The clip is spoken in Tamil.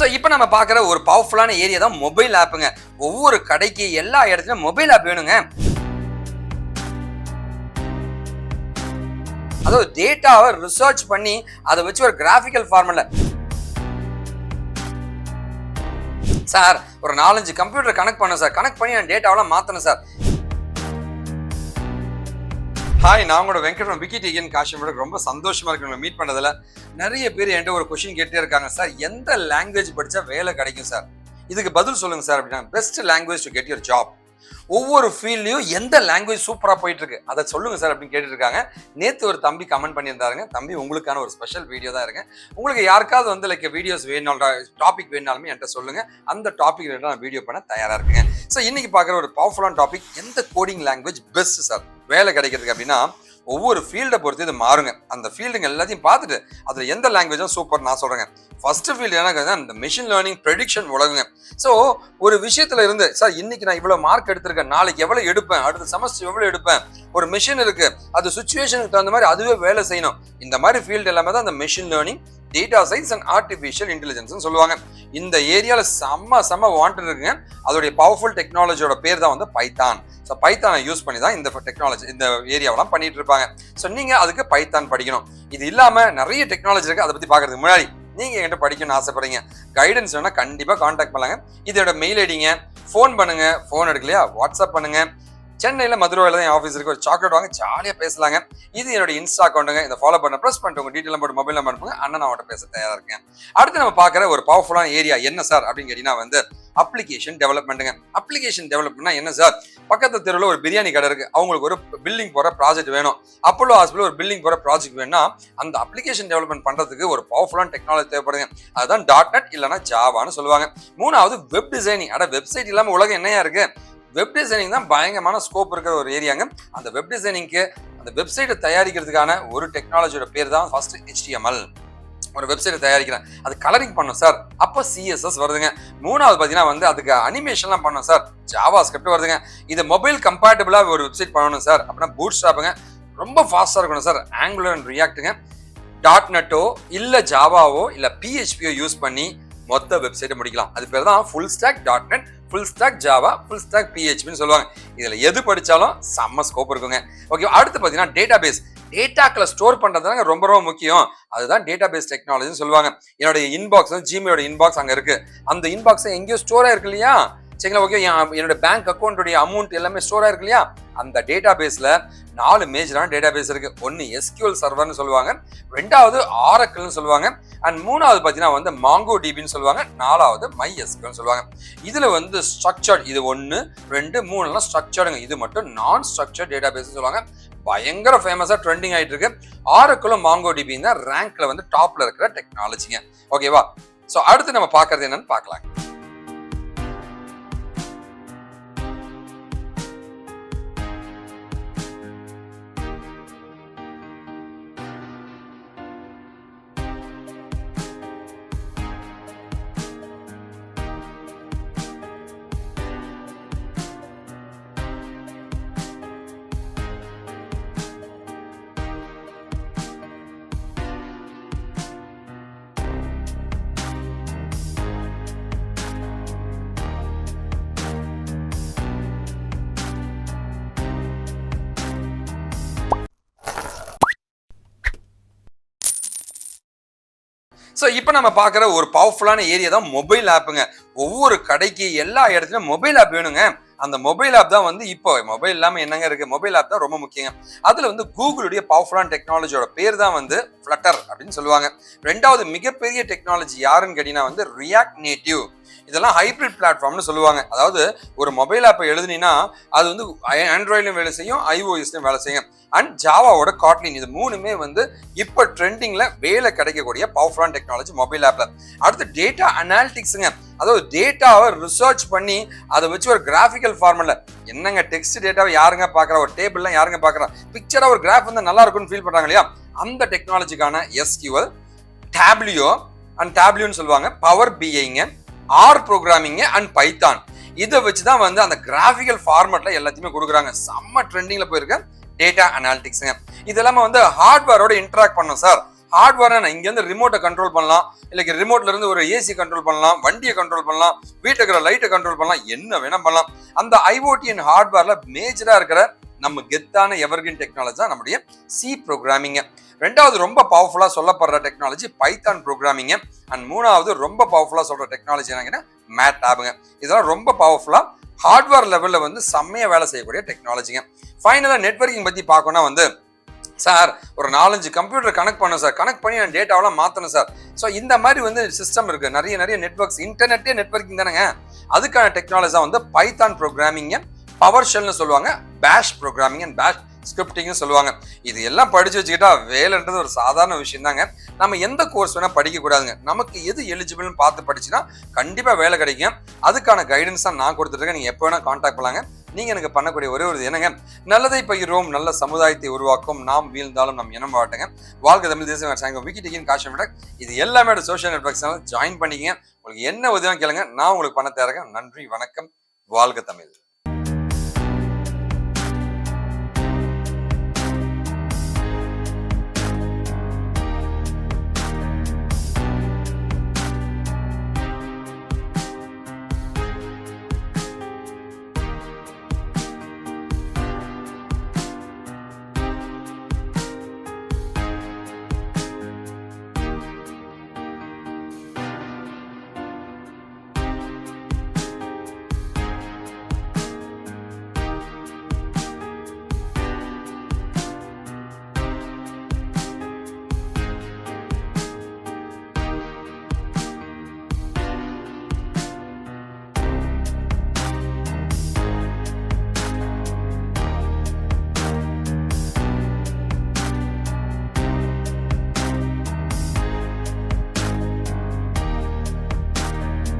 ஸோ இப்போ நம்ம பார்க்குற ஒரு பவர்ஃபுல்லான ஏரியா தான் மொபைல் ஆப்புங்க. ஒவ்வொரு கடைக்கு எல்லா இடத்துலையும் மொபைல் ஆப் வேணுங்க. அதாவது டேட்டாவை ரிசர்ச் பண்ணி அதை வச்சு ஒரு கிராஃபிக்கல் ஃபார்முலா. சார் ஒரு 4-5 கம்ப்யூட்டர் கனெக்ட் பண்ணேன் சார், கனெக்ட் பண்ணி நான் டேட்டாவெல்லாம் மாற்றணும் சார். ஹாய், நான் உங்களோட வெங்கட் விக்கிடிஎன் KaaShiv. ரொம்ப சந்தோஷமா இருக்கு உங்களை மீட் பண்ணதுல. நிறைய பேர் என்கிட்ட ஒரு கொஸ்டின் கேட்டே இருக்காங்க, சார் எந்த லாங்குவேஜ் படிச்சா வேலை கிடைக்கும் சார், இதுக்கு பதில் சொல்லுங்க சார் அப்படின்னா. Best language to get your job. ஒவ்வொரு ஃபீல்ட்லையும் எந்த லாங்குவேஜ் சூப்பராக போயிட்டு இருக்கு அதை சொல்லுங்க சார் அப்படின்னு கேட்டுட்டு இருக்காங்க. நேற்று ஒரு தம்பி கமெண்ட் பண்ணியிருந்தாருங்க. தம்பி உங்களுக்கான ஒரு ஸ்பெஷல் வீடியோ தான் இருக்கு. உங்களுக்கு யாருக்காவது வந்து லைக் வீடியோஸ் வேணாலும் டாபிக் வேணாலுமே என்கிட்ட சொல்லுங்க, அந்த டாபிக் நான் வீடியோ பண்ண தயாரா இருக்குங்க. ஸோ இன்னைக்கு பார்க்குற ஒரு பவர்ஃபுல்லான டாபிக், எந்த கோடிங் லாங்குவேஜ் பெஸ்ட் சார் வேலை கிடைக்கிறதுக்கு அப்படின்னா. ஒவ்வொரு ஃபீல்டை பொறுத்து இது மாறுங்க. அந்த ஃபீல்டுங்க எல்லாத்தையும் பார்த்துட்டு அதில் எந்த லாங்குவேஜும் சூப்பர் நான் சொல்கிறேங்க. ஃபர்ஸ்ட் ஃபீல்டு என்ன, இந்த மிஷின் லேர்னிங் ப்ரெடிக்ஷன் உலகுங்க. ஸோ ஒரு விஷயத்துல இருந்து சார் இன்னைக்கு நான் இவ்வளோ மார்க் எடுத்திருக்கேன், நாளைக்கு எவ்வளோ எடுப்பேன், அடுத்த செமஸ்டர் எவ்வளோ எடுப்பேன், ஒரு மிஷின் இருக்கு, அது சுச்சுவேஷனுக்கு தகுந்த மாதிரி அதுவே வேலை செய்யணும். இந்த மாதிரி ஃபீல்டு எல்லாமே தான் இந்த machine learning, data science and artificial intelligence சொல்லுவாங்க. இந்த ஏரியாவில் செம்ம வாண்டட் இருக்குங்க. அதோடைய பவர்ஃபுல் டெக்னாலஜியோட பேர் தான் வந்து பைத்தான். ஸோ பைத்தானை யூஸ் பண்ணி தான் இந்த டெக்னாலஜி இந்த ஏரியாவெல்லாம் பண்ணிட்டு இருப்பாங்க. ஸோ நீங்க அதுக்கு பைத்தான் படிக்கணும். இது இல்லாம நிறைய டெக்னாலஜி இருக்கு. அதை பத்தி பார்க்கறதுக்கு முன்னாடி நீங்க என்கிட்ட படிக்கணும்னு ஆசைப்படுறீங்க, கைடன்ஸ் வேணா கண்டிப்பா கான்டாக்ட் பண்ணலாங்க. இதோட மெயில் ஐடிங்க, ஃபோன் பண்ணுங்க, ஃபோன் எடுக்கலையா வாட்ஸ்அப் பண்ணுங்க. சென்னையில் மதுரையில் தான் என் ஆஃபீஸ் இருக்கு. ஒரு சாக்லேட் வாங்க, ஜாலியாக பேசலாங்க. இது என்னோட இன்ஸ்டா அக்கௌண்ட்டுங்க. இதை ஃபாலோ பண்ண ப்ரெஸ் பண்ணிட்டு உங்க டீட்டெயில் போட்டு மொபைல் நம்பர் அனுப்புங்க, அண்ணன் அவன்கிட்ட பேச தயாராக இருக்கேன். அடுத்து நம்ம பார்க்குற ஒரு பவர்ஃபுல்லான ஏரியா என்ன சார் அப்படின்னு கேட்டீங்கன்னா வந்து அப்ளிகேஷன் டெவலப்மெண்ட்டுங்க. அப்ளிகேஷன் டெவலப்மெண்ட்னா என்ன சார், பக்கத்து தெருவில் ஒரு பிரியாணி கடை இருக்கு, அவங்களுக்கு ஒரு பில்டிங் போகிற ப்ராஜெக்ட் வேணும். அப்போலோ ஹாஸ்பிட்டல் ஒரு பில்டிங் போகிற ப்ராஜெக்ட் வேணும்னா அந்த அப்ளிகேஷன் டெவலப்மெண்ட் பண்ணுறதுக்கு ஒரு பவர்ஃபுல்லான டெக்னாலஜி தேவைப்படுங்க. அதுதான் .NET இல்லைனா ஜாவான்னு சொல்லுவாங்க. மூணாவது வெப் டிசைனிங். வெப்சைட் இல்லாமல் உலகம் என்னையா இருக்கு. வெப் டிசைனிங் தான் பயங்கரமான ஸ்கோப் இருக்கிற ஒரு ஏரியாங்க. அந்த வெப் டிசைனிங்க்கு அந்த வெப்சைட்டை தயாரிக்கிறதுக்கான ஒரு டெக்னாலஜியோட பேர் தான் ஃபர்ஸ்ட் HTML. ஒரு வெப்சைட்டை தயாரிக்கிறேன், அது கலரிங் பண்ணும் சார், அப்போ CSS வருதுங்க. மூணாவது பார்த்தீங்கன்னா வந்து அதுக்கு அனிமேஷன்லாம் பண்ணணும் சார், JavaScript வருதுங்க. இது மொபைல் கம்பேட்டபிளாக ஒரு வெப்சைட் பண்ணணும் சார் அப்படின்னா பூட்ஸ்ட்ராப்புங்க. ரொம்ப ஃபாஸ்ட்டாக இருக்கணும் சார், ஆங்குலர் அண்ட் ரியாக்ட்டுங்க. .NET-ஓ இல்லை ஜாவாவோ இல்லை PHP-யோ யூஸ் பண்ணி மொத்த வெப்சைட்டை முடிக்கலாம். அது பேர் தான் full stack .NET, full stack Java, full stack PHPன்னு சொல்லுவாங்க. இதில் எது படித்தாலும் செம்ம ஸ்கோப் இருக்குங்க. ஓகே, அடுத்து பார்த்தீங்கன்னா டேட்டாபேஸ். டேட்டாக்களை ஸ்டோர் பண்ணுறதுனால ரொம்ப முக்கியம். அதுதான் டேட்டாபேஸ் டெக்னாலஜின்னு சொல்லுவாங்க. என்னோட இன்பாக்ஸ் ஜிமெயிலோட இன்பாக்ஸ் அங்கே இருக்கு. அந்த இன்பாக்ஸ் எங்கேயோ ஸ்டோர் ஆயிருக்கு இல்லையா, சரிங்களா? ஓகே, என்னோட பேங்க் அக்கௌண்ட்டுடைய அமௌண்ட் எல்லாமே ஸ்டோர் ஆயிருக்கு இல்லையா. அந்த டேட்டாபேஸில் 4 மேஜரான டேட்டாபேஸ் இருக்கு. ஒன்று SQL சர்வர்னு சொல்லுவாங்க, ரெண்டாவது ஆரக்கிள்னு சொல்லுவாங்க, அண்ட் மூணாவது பார்த்தீங்கன்னா வந்து MongoDBன்னு சொல்லுவாங்க, நாலாவது MySQLன்னு சொல்லுவாங்க. இதில் வந்து ஸ்ட்ரக்சர்ட், இது 1, 2, 3 ஸ்ட்ரக்சர்டுங்க. இது மட்டும் நான் ஸ்ட்ரக்சர்ட் டேட்டாபேஸ்ன்னு சொல்லுவாங்க. பயங்கர ஃபேமஸாக ட்ரெண்டிங் ஆகிட்டு இருக்கு. ஆரக்கிளும் MongoDB தான் ரேங்க்ல வந்து டாப்ல இருக்கிற டெக்னாலஜிங்க. ஓகேவா? ஸோ அடுத்து நம்ம பார்க்கறது என்னன்னு பார்க்கலாம். ஸோ இப்போ நம்ம பார்க்குற ஒரு பவர்ஃபுல்லான ஏரியா தான் மொபைல் ஆப்புங்க. ஒவ்வொரு கடைக்கு எல்லா இடத்துலையும் மொபைல் ஆப் வேணுங்க. அந்த மொபைல் ஆப் தான் வந்து இப்போ மொபைல் இல்லாமல் என்னங்க இருக்கு, மொபைல் ஆப் தான் ரொம்ப முக்கியம். அதில் வந்து கூகுளுடைய பவர்ஃபுல்லான டெக்னாலஜியோட பேர் தான் வந்து ஃப்ளட்டர் அப்படின்னு சொல்லுவாங்க. ரெண்டாவது மிகப்பெரிய டெக்னாலஜி யாருன்னு கேட்டீங்கன்னா வந்து ரியாக்ட் நேட்டிவ். இதெல்லாம் ஹைப்ரிட் பிளாட்ஃபார்ம்னு சொல்லுவாங்க. அதாவது ஒரு மொபைல் ஆப்பை எழுதுனீங்கன்னா அது வந்து ஆண்ட்ராய்ட்லையும் வேலை செய்யும், iOS-லையும் வேலை செய்யும். அண்ட் ஜாவாவோட காட்லின், இது மூணுமே வந்து இப்போ ட்ரெண்டிங்ல வேலை கிடைக்கக்கூடிய பவர்ஃபுல்லான டெக்னாலஜி மொபைல் ஆப்ல. அடுத்து டேட்டா அனாலிட்டிக்ஸுங்க. அதாவது டேட்டாவை ரிசர்ச் பண்ணி அதை வச்சு ஒரு கிராஃபிக்கல் ஃபார்முலா. என்னங்க டெக்ஸ்ட் டேட்டாவை யாருங்க பார்க்குறா, ஒரு டேபிள்லாம் யாருங்க பார்க்குறா, பிக்சரா ஒரு கிராஃப் வந்து நல்லா இருக்கும்னு ஃபீல் பண்றாங்க இல்லையா, அந்த டெக்னாலஜிக்கான SQL, டேப்லியோ அண்ட் டேப்லியோன்னு சொல்லுவாங்க, பவர் BIங்க, ஆர் ப்ரோக்ராமிங் அண்ட் பைத்தான். இதை வச்சு தான் வந்து அந்த கிராஃபிக்கல் ஃபார்மேட்ல எல்லாத்தையுமே கொடுக்குறாங்க. செம்ம ட்ரெண்டிங்ல போயிருக்க டேட்டா அனாலிட்டிக்ஸுங்க. இது எல்லாமே வந்து ஹார்ட்வேரோட இன்டராக்ட் பண்ணும் சார். ஹார்ட்வேர் இங்க இருந்து ரிமோட்டை கண்ட்ரோல் பண்ணலாம், இல்லைக்கு ரிமோட்ல இருந்து ஒரு ஏசி கண்ட்ரோல் பண்ணலாம், வண்டியை கண்ட்ரோல் பண்ணலாம், வீட்டுல இருக்கிற லைட்டை கண்ட்ரோல் பண்ணலாம், என்ன வேணா பண்ணலாம். அந்த ஐஓடி அண்ட் ஹார்ட்வேர்ல மேஜரா இருக்கிற நம்ம கெத்தான எவர்கிரீன் டெக்னாலஜி தான் நம்முடைய சி ப்ரோக்ராமிங். ரெண்டாவது ரொம்ப பவர்ஃபுல்லா சொல்லப்படுற டெக்னாலஜி பைத்தான் ப்ரோக்ராமிங். அண்ட் மூணாவது ரொம்ப பவர்ஃபுல்லா சொல்ற டெக்னாலஜி என்னங்கன்னா மேட் லேபுங்க. இதெல்லாம் ரொம்ப பவர்ஃபுல்லா ஹார்ட்வேர் லெவல்ல செம்மையா வேலை செய்யக்கூடிய டெக்னாலஜிங்க. ஃபைனலா நெட்வொர்க்கிங் பத்தி பார்க்கணும்னா சார் ஒரு 4-5 கம்ப்யூட்டர் கனெக்ட் பண்ணணும் சார், கனெக்ட் பண்ணி நான் டேட்டாவெல்லாம் மாற்றணும் சார். ஸோ இந்த மாதிரி சிஸ்டம் இருக்கு, நிறைய நெட்வொர்க்ஸ், இன்டர்நெட்டே நெட்வொர்க்கிங் தானேங்க. அதுக்கான டெக்னாலஜி தான் பைத்தான் ப்ரோக்ராமிங், பவர் ஷெல்னு சொல்லுவாங்க, பேஷ் ப்ரோக்ராமிங் அண்ட் பேஷ் ஸ்கிரிப்டிங்னு சொல்லுவாங்க. இது எல்லாம் படிச்சு வச்சுக்கிட்டா வேலைன்றது ஒரு சாதாரண விஷயம் தாங்க. நம்ம எந்த கோர்ஸ் வேணா படிக்க கூடாதுங்க, நமக்கு எது எலிஜிபிள்னு பார்த்து படிச்சுன்னா கண்டிப்பா வேலை கிடைக்கும். அதுக்கான கைடன்ஸ் தான் நான் கொடுத்துட்டு இருக்கேன். நீங்க எப்போ வேணா கான்டாக்ட் பண்ணலாங்க. நீங்க எனக்கு பண்ணக்கூடிய ஒரே ஒரு என்னங்க, நல்லதை பகிர்வோம், நல்ல சமுதாயத்தை உருவாக்கும், நாம் வீழ்ந்தாலும் நம் இனம் வாட்டுங்க. வாழ்க தமிழ் தேசம் விக்கிடிகின் KaaShiv. இது எல்லாமே சோஷியல் நெட்வொர்க்ஸ் ஜாயின் பண்ணிக்கங்க. உங்களுக்கு என்ன உதவியும் கேளுங்க, நான் உங்களுக்கு பண்ண தரேன். நன்றி, வணக்கம், வாழ்க தமிழ்.